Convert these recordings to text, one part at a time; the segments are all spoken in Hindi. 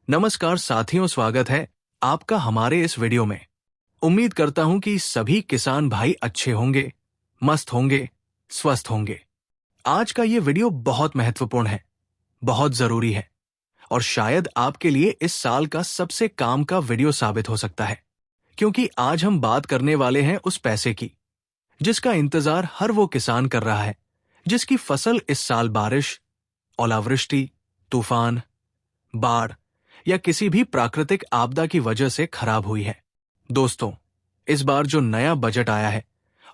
नमस्कार साथियों, स्वागत है आपका हमारे इस वीडियो में। उम्मीद करता हूं कि सभी किसान भाई अच्छे होंगे, मस्त होंगे, स्वस्थ होंगे। आज का ये वीडियो बहुत महत्वपूर्ण है, बहुत जरूरी है और शायद आपके लिए इस साल का सबसे काम का वीडियो साबित हो सकता है, क्योंकि आज हम बात करने वाले हैं उस पैसे की जिसका इंतजार हर वो किसान कर रहा है जिसकी फसल इस साल बारिश, ओलावृष्टि, तूफान, बाढ़ या किसी भी प्राकृतिक आपदा की वजह से खराब हुई है। दोस्तों, इस बार जो नया बजट आया है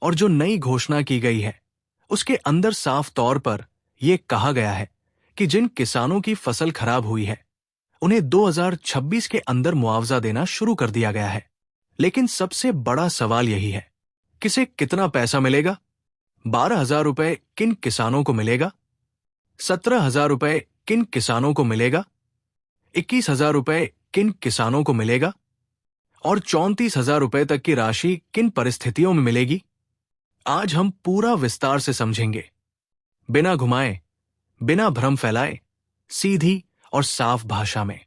और जो नई घोषणा की गई है, उसके अंदर साफ तौर पर यह कहा गया है कि जिन किसानों की फसल खराब हुई है, उन्हें 2026 के अंदर मुआवजा देना शुरू कर दिया गया है। लेकिन सबसे बड़ा सवाल यही है, किसे कितना पैसा मिलेगा? 12,000 रुपए किन किसानों को मिलेगा? 17,000 रुपए किन किसानों को मिलेगा? 21,000 रुपए किन किसानों को मिलेगा? और 34,000 रुपए तक की राशि किन परिस्थितियों में मिलेगी? आज हम पूरा विस्तार से समझेंगे, बिना घुमाए, बिना भ्रम फैलाए, सीधी और साफ भाषा में।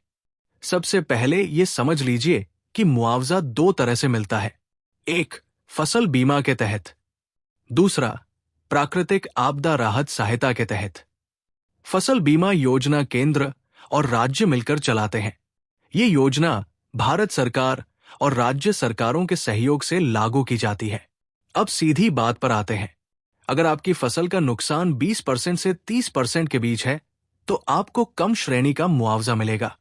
सबसे पहले ये समझ लीजिए कि मुआवजा दो तरह से मिलता है। एक, फसल बीमा के तहत। दूसरा, प्राकृतिक आपदा राहत सहायता के तहत। फसल बीमा योजना केंद्र और राज्य मिलकर चलाते हैं। ये योजना भारत सरकार और राज्य सरकारों के सहयोग से लागू की जाती है। अब सीधी बात पर आते हैं। अगर आपकी फसल का नुकसान 20% से 30% के बीच है, तो आपको कम श्रेणी का मुआवजा मिलेगा।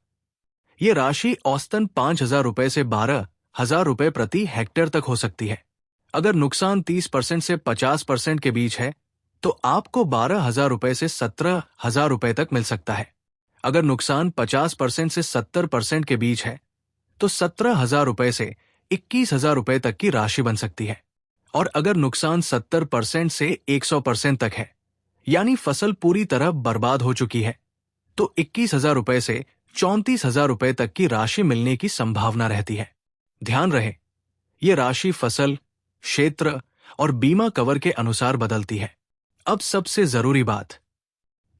ये राशि औसतन 5,000 रुपए से 12,000 रुपए प्रति हेक्टेयर तक हो सकती है। अगर नुकसान 30% से 50% के बीच है, तो आपको 12,000 रुपए से 17,000 रुपए तक मिल सकता है। अगर नुकसान 50% से 70% के बीच है, तो 17,000 रुपए से 21,000 रुपए तक की राशि बन सकती है। और अगर नुकसान 70% से 100% तक है, यानी फसल पूरी तरह बर्बाद हो चुकी है, तो 21,000 रुपए से 34,000 रुपए तक की राशि मिलने की संभावना रहती है। ध्यान रहे, ये राशि फसल, क्षेत्र और बीमा कवर के अनुसार बदलती है। अब सबसे जरूरी बात,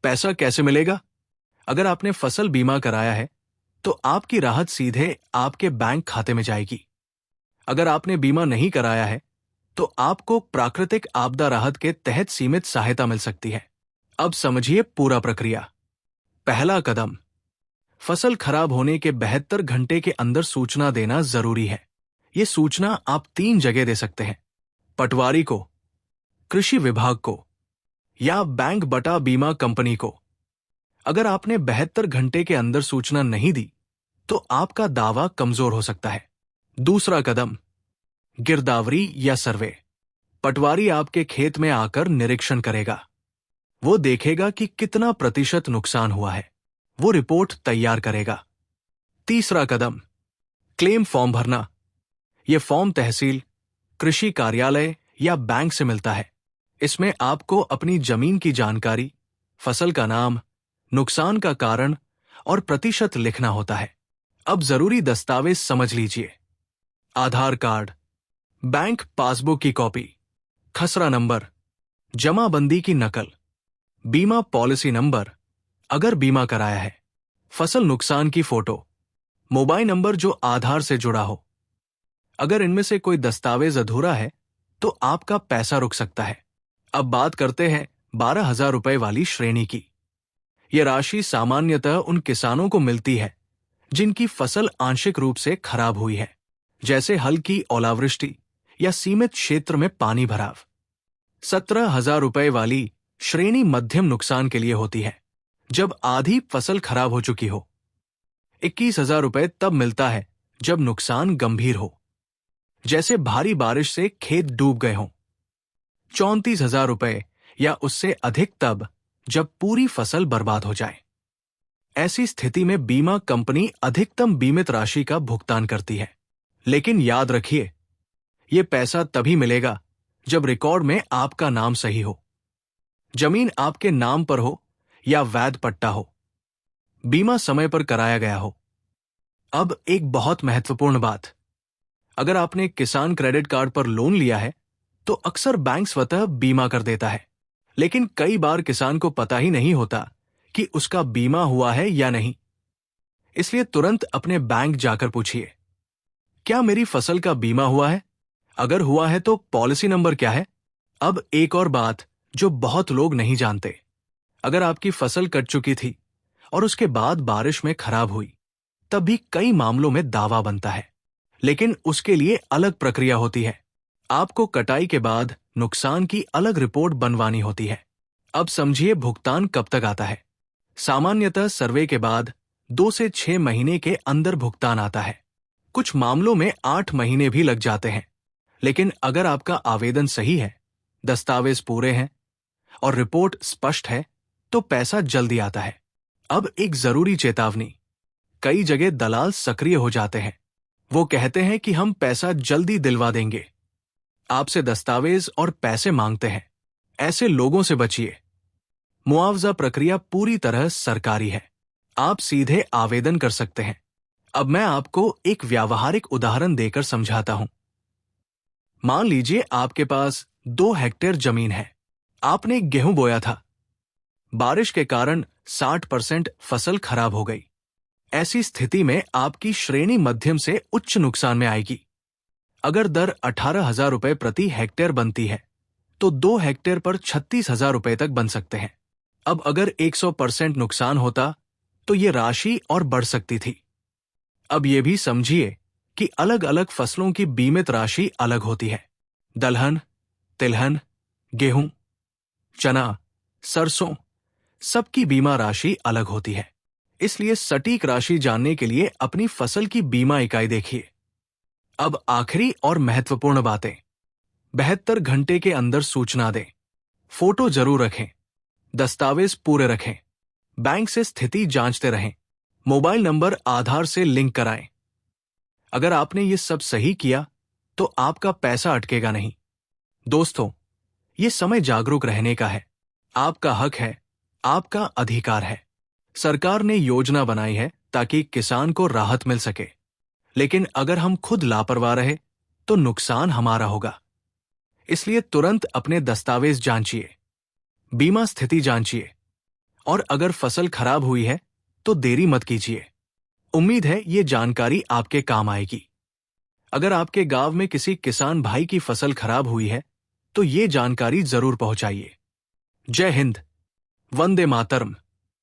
पैसा कैसे मिलेगा? अगर आपने फसल बीमा कराया है, तो आपकी राहत सीधे आपके बैंक खाते में जाएगी। अगर आपने बीमा नहीं कराया है, तो आपको प्राकृतिक आपदा राहत के तहत सीमित सहायता मिल सकती है। अब समझिए पूरा प्रक्रिया। पहला कदम, फसल खराब होने के 72 घंटे के अंदर सूचना देना जरूरी है। यह सूचना आप 3 जगह दे सकते हैं: पटवारी को, कृषि विभाग को या बैंक बटा बीमा कंपनी को। अगर आपने 72 घंटे के अंदर सूचना नहीं दी, तो आपका दावा कमजोर हो सकता है। दूसरा कदम, गिरदावरी या सर्वे। पटवारी आपके खेत में आकर निरीक्षण करेगा। वो देखेगा कि कितना प्रतिशत नुकसान हुआ है। वो रिपोर्ट तैयार करेगा। तीसरा कदम, क्लेम फॉर्म भरना। यह फॉर्म तहसील, कृषि कार्यालय या बैंक से मिलता है। इसमें आपको अपनी जमीन की जानकारी, फसल का नाम, नुकसान का कारण और प्रतिशत लिखना होता है। अब जरूरी दस्तावेज समझ लीजिए: आधार कार्ड, बैंक पासबुक की कॉपी, खसरा नंबर, जमाबंदी की नकल, बीमा पॉलिसी नंबर अगर बीमा कराया है, फसल नुकसान की फोटो, मोबाइल नंबर जो आधार से जुड़ा हो। अगर इनमें से कोई दस्तावेज अधूरा है, तो आपका पैसा रुक सकता है। अब बात करते हैं 12,000 रुपए वाली श्रेणी की। यह राशि सामान्यतः उन किसानों को मिलती है जिनकी फसल आंशिक रूप से खराब हुई है, जैसे हल्की ओलावृष्टि या सीमित क्षेत्र में पानी भराव। 17,000 रुपए वाली श्रेणी मध्यम नुकसान के लिए होती है, जब आधी फसल खराब हो चुकी हो। 21,000 रुपए तब मिलता है जब नुकसान गंभीर हो, जैसे भारी बारिश से खेत डूब गए हों। 34,000 रुपए या उससे अधिक तब जब पूरी फसल बर्बाद हो जाए। ऐसी स्थिति में बीमा कंपनी अधिकतम बीमित राशि का भुगतान करती है। लेकिन याद रखिए, यह पैसा तभी मिलेगा जब रिकॉर्ड में आपका नाम सही हो, जमीन आपके नाम पर हो या वैध पट्टा हो, बीमा समय पर कराया गया हो। अब एक बहुत महत्वपूर्ण बात, अगर आपने किसान क्रेडिट कार्ड पर लोन लिया है, तो अक्सर बैंक स्वतः बीमा कर देता है। लेकिन कई बार किसान को पता ही नहीं होता कि उसका बीमा हुआ है या नहीं। इसलिए तुरंत अपने बैंक जाकर पूछिए, क्या मेरी फसल का बीमा हुआ है? अगर हुआ है तो पॉलिसी नंबर क्या है? अब एक और बात जो बहुत लोग नहीं जानते, अगर आपकी फसल कट चुकी थी और उसके बाद बारिश में खराब हुई, तब भी कई मामलों में दावा बनता है, लेकिन उसके लिए अलग प्रक्रिया होती है। आपको कटाई के बाद नुकसान की अलग रिपोर्ट बनवानी होती है। अब समझिए भुगतान कब तक आता है। सामान्यतः सर्वे के बाद 2 से 6 महीने के अंदर भुगतान आता है। कुछ मामलों में 8 महीने भी लग जाते हैं, लेकिन अगर आपका आवेदन सही है, दस्तावेज पूरे हैं और रिपोर्ट स्पष्ट है, तो पैसा जल्दी आता है। अब एक जरूरी चेतावनी, कई जगह दलाल सक्रिय हो जाते हैं। वो कहते हैं कि हम पैसा जल्दी दिलवा देंगे, आपसे दस्तावेज और पैसे मांगते हैं। ऐसे लोगों से बचिए। मुआवजा प्रक्रिया पूरी तरह सरकारी है। आप सीधे आवेदन कर सकते हैं। अब मैं आपको एक व्यावहारिक उदाहरण देकर समझाता हूं। मान लीजिए आपके पास 2 हेक्टेयर जमीन है। आपने गेहूं बोया था। बारिश के कारण 60% फसल खराब हो गई। ऐसी स्थिति में आपकी श्रेणी मध्यम से उच्च नुकसान में आएगी। अगर दर 18,000 रुपए प्रति हेक्टेयर बनती है, तो 2 हेक्टेयर पर 36,000 रुपए तक बन सकते हैं। अब अगर 100% नुकसान होता, तो ये राशि और बढ़ सकती थी। अब ये भी समझिए कि अलग अलग फसलों की बीमित राशि अलग होती है। दलहन, तिलहन, गेहूं, चना, सरसों, सबकी बीमा राशि अलग होती है। इसलिए सटीक राशि जानने के लिए अपनी फसल की बीमा इकाई देखिए। अब आखिरी और महत्वपूर्ण बातें, 72 घंटे के अंदर सूचना दें। फोटो जरूर रखें, दस्तावेज पूरे रखें, बैंक से स्थिति जांचते रहें, मोबाइल नंबर आधार से लिंक कराएं। अगर आपने ये सब सही किया, तो आपका पैसा अटकेगा नहीं। दोस्तों, ये समय जागरूक रहने का है। आपका हक है, आपका अधिकार है। सरकार ने योजना बनाई है ताकि किसान को राहत मिल सके, लेकिन अगर हम खुद लापरवाह रहे, तो नुकसान हमारा होगा। इसलिए तुरंत अपने दस्तावेज जांचिए, बीमा स्थिति जांचिए, और अगर फसल खराब हुई है, तो देरी मत कीजिए। उम्मीद है ये जानकारी आपके काम आएगी। अगर आपके गांव में किसी किसान भाई की फसल खराब हुई है, तो ये जानकारी जरूर पहुंचाइए। जय हिंद, वंदे मातरम।